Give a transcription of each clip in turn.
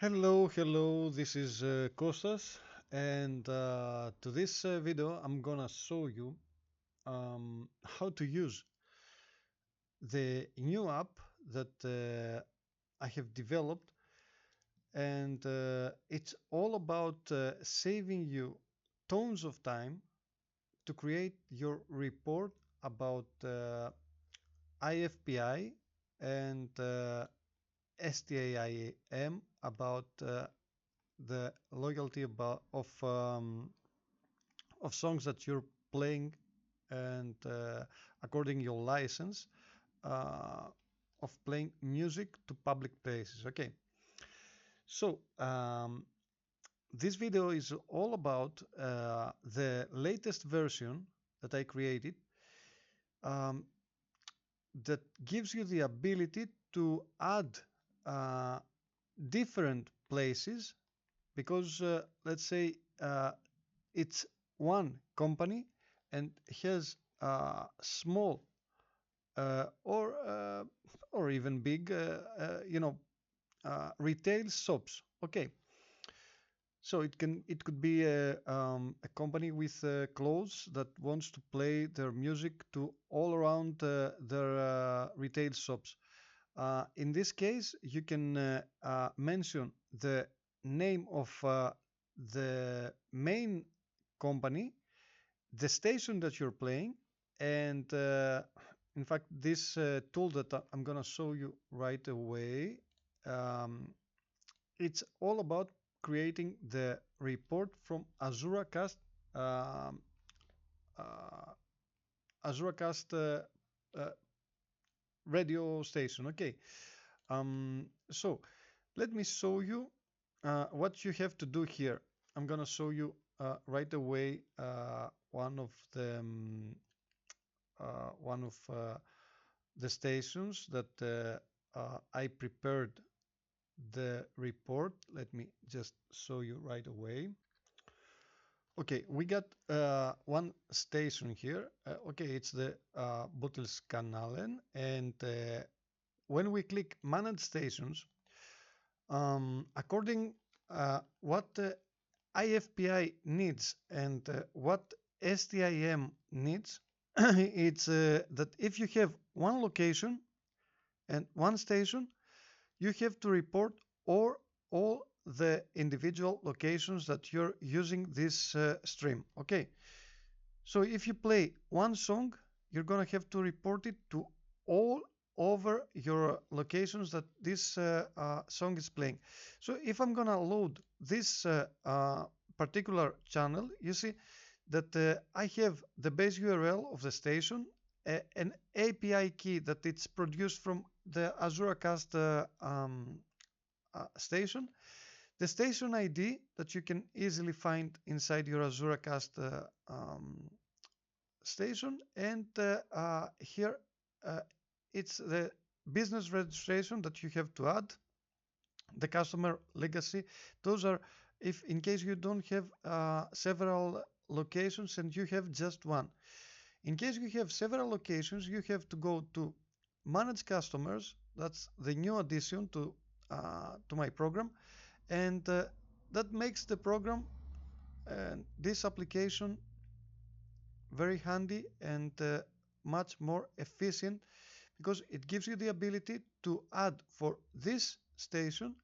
Hello, this is Kostas, and to this video I'm gonna show you how to use the new app that I have developed, and it's all about saving you tons of time to create your report about IFPI and STIM about the loyalty of songs that you're playing and according your license uh, of playing music to public places. Okay, so this video is all about the latest version that I created um, that gives you the ability to add uh, different places because let's say it's one company and has small or even big retail shops. Okay, so it could be a company with clothes that wants to play their music to all around their retail shops. In this case, you can mention the name of the main company, the station that you're playing, and in fact, this tool that I'm going to show you right away, um, it's all about creating the report from um, uh, AzuraCast uh, radio station. Okay, so let me show you what you have to do here. I'm gonna show you right away one of the stations that I prepared the report. Let me just show you right away. Okay, we got one station here. Okay, it's the Bottelskanalen, and when we click Manage Stations, according what IFPI needs and what STIM needs, it's that if you have one location and one station, you have to report all the individual locations that you're using this stream. Okay, so if you play one song, you're gonna have to report it to all over your locations that this song is playing. So if I'm gonna load this particular channel, you see that I have the base URL of the station, an API key that it's produced from the AzuraCast station, the station ID that you can easily find inside your AzuraCast station, and here it's the business registration that you have to add, the customer legacy. Those are if in case you don't have several locations and you have just one. In case you have several locations, you have to go to manage customers. That's the new addition to my program, and that makes the program and this application very handy and much more efficient because it gives you the ability to add for this station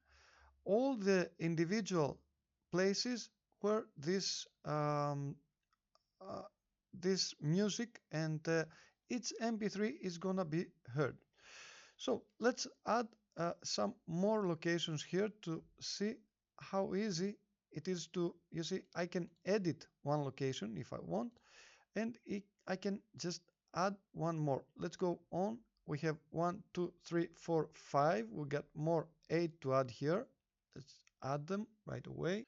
all the individual places where uh, this music and its MP3 is gonna be heard. So let's add some more locations here to see how easy it is to, you see, I can edit one location if I want, and I can just add one more. Let's go on. We have 1, 2, 3, 4, 5. We got more 8 to add here. Let's add them right away.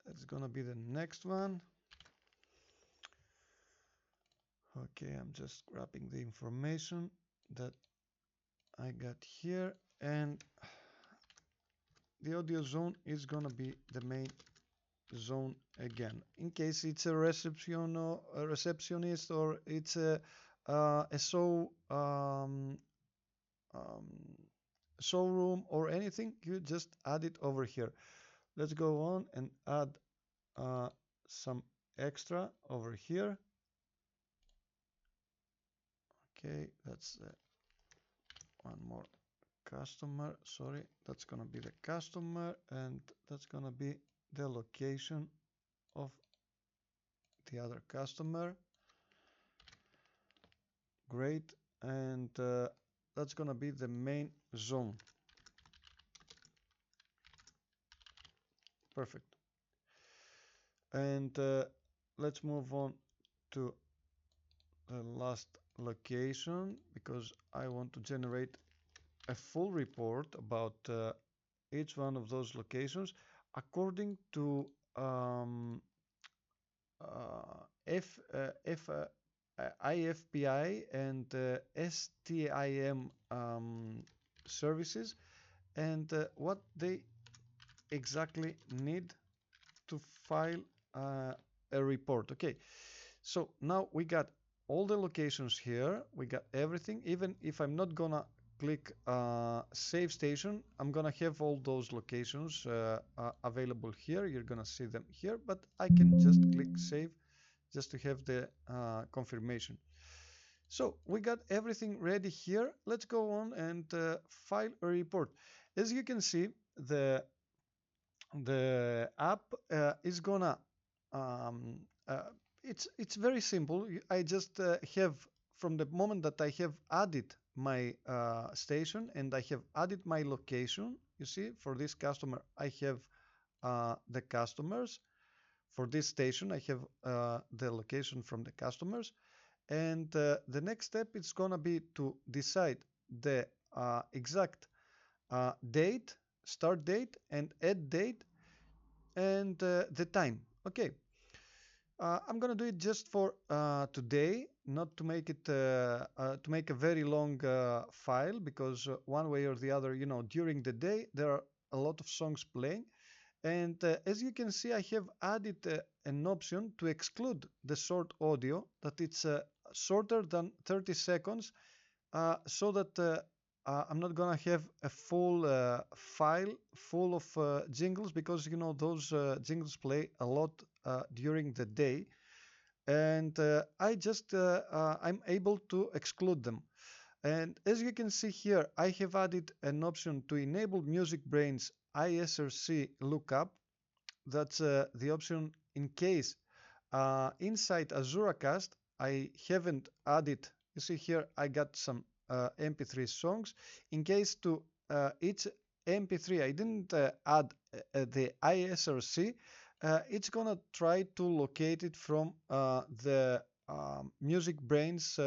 That's gonna be the next one. Okay, I'm just grabbing the information that I got here, and the audio zone is gonna be the main zone again, in case it's a receptionist or it's a show showroom or anything, you just add it over here. Let's go on and add some extra over here. Okay, that's one more customer. Sorry, that's gonna be the customer, and that's gonna be the location of the other customer. Great, and that's gonna be the main zone. Perfect. And let's move on to the last location, because I want to generate a full report about each one of those locations according to IFPI and STIM services, and what they exactly need to file a report. Okay, so now we got all the locations here. We got everything. Even if I'm not gonna click save station, I'm gonna have all those locations available here. You're gonna see them here, but I can just click save just to have the confirmation. So we got everything ready here. Let's go on and file a report. As you can see, the app is gonna um, it's very simple. I just have, from the moment that I have added my station and I have added my location, you see, for this customer I have the customers. For this station I have the location from the customers, and the next step is gonna be to decide the exact date, start date, and end date, and the time. Okay, I'm gonna do it just for today, not to make it to make a very long file, because one way or the other, you know, during the day there are a lot of songs playing, and as you can see, I have added an option to exclude the short audio, that it's shorter than 30 seconds, so that I'm not gonna have a full file full of jingles, because you know those jingles play a lot during the day, and I'm able to exclude them. And as you can see here, I have added an option to enable Music Brain's ISRC lookup. That's the option in case inside AzuraCast I haven't added. You see here I got some MP3 songs. In case to each MP3 I didn't add the ISRC, it's gonna try to locate it from the Music Brain's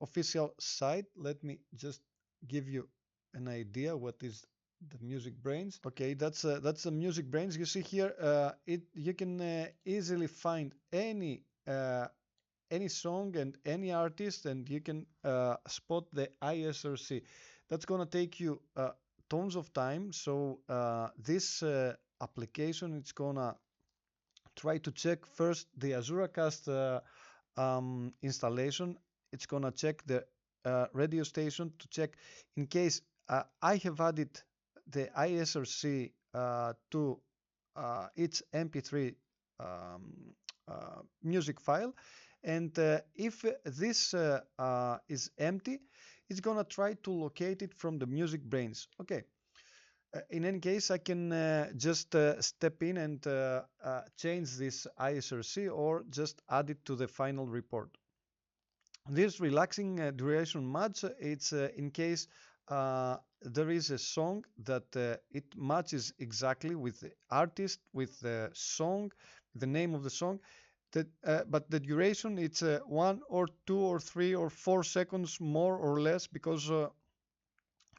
official site. Let me just give you an idea what is the Music Brains. Okay, that's the Music Brains. You see here, you can easily find any song and any artist, and you can spot the ISRC. That's gonna take you tons of time. So this application, it's gonna try to check first the AzuraCast installation. It's gonna check the radio station to check in case I have added the ISRC to its MP3 music file, and if this is empty, it's gonna try to locate it from the Music Brains. Okay. In any case, I can just step in and change this ISRC, or just add it to the final report. This relaxing duration match, it's in case there is a song that it matches exactly with the artist, with the song, the name of the song, that, but the duration, it's 1 or 2 or 3 or 4 seconds more or less, because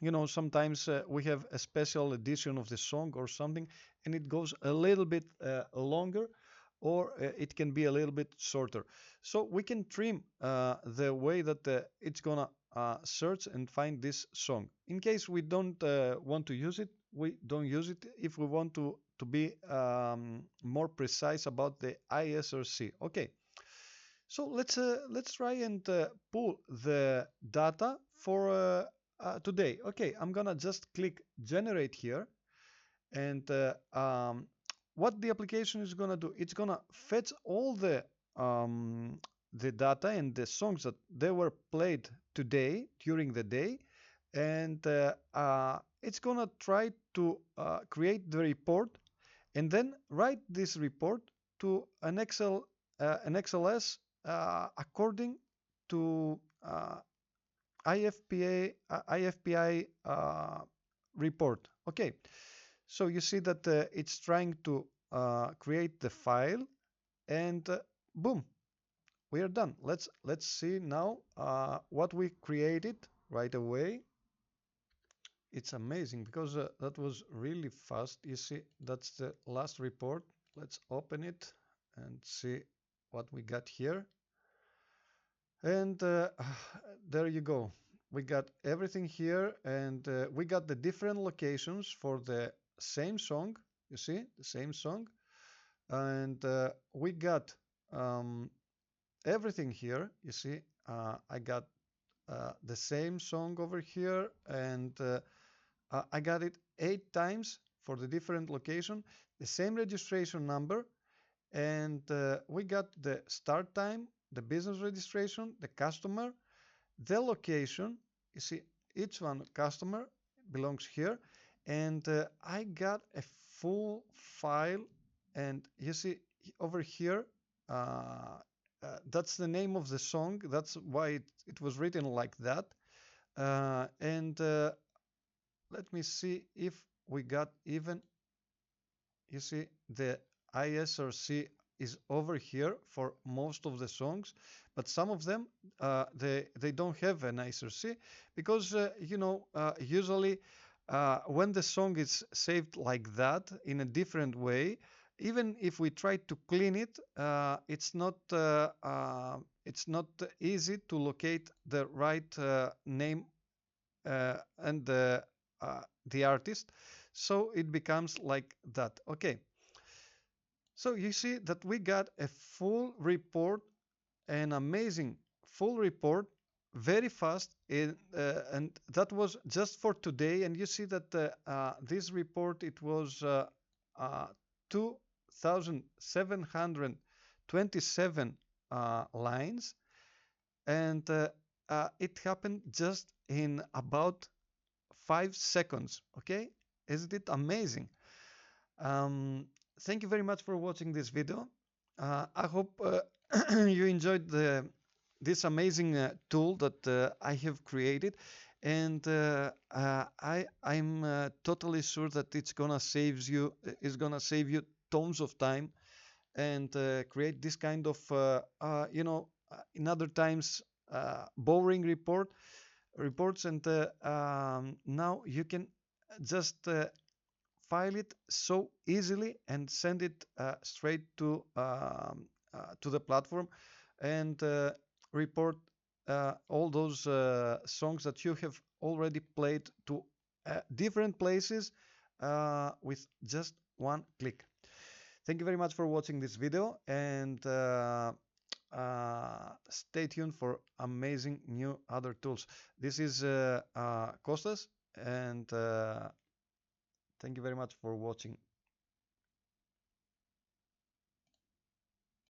you know, sometimes we have a special edition of the song or something, and it goes a little bit longer, or it can be a little bit shorter. So we can trim the way that it's gonna search and find this song. In case we don't want to use it, we don't use it. If we want to be more precise about the ISRC. Okay. So let's try and pull the data for today. Okay, I'm gonna just click generate here, and what the application is gonna do, it's gonna fetch all the data and the songs that they were played today during the day, and it's gonna try to create the report and then write this report to an XLS according to IFPI report. Okay, so you see that it's trying to create the file, and boom, we are done. Let's see now what we created right away. It's amazing because that was really fast. You see, that's the last report. Let's open it and see what we got here. And there you go. We got everything here, and we got the different locations for the same song. You see, the same song. And we got everything here. You see, I got the same song over here, and I got it 8 times for the different location, the same registration number, and we got the start time, the business registration, the customer, the location. You see, each one customer belongs here, and I got a full file, and you see over here, that's the name of the song. That's why it was written like that. And let me see if we got even. You see, the ISRC is over here for most of the songs, but some of them they don't have an ISRC because usually when the song is saved like that in a different way, even if we try to clean it, it's not easy to locate the right name and the artist, so it becomes like that. Okay, so you see that we got a full report, an amazing full report, very fast, and that was just for today. And you see that this report, it was 2,727 lines, and it happened just in about 5 seconds. Okay, isn't it amazing? Um, Thank you very much for watching this video. I hope you enjoyed this amazing tool that I have created, and I'm totally sure that it's gonna save you tons of time, and create this kind of in other times boring reports, and now you can just file it so easily and send it straight to the platform, and report all those songs that you have already played to different places with just one click. Thank you very much for watching this video, and stay tuned for amazing new other tools. This is Kostas, and thank you very much for watching.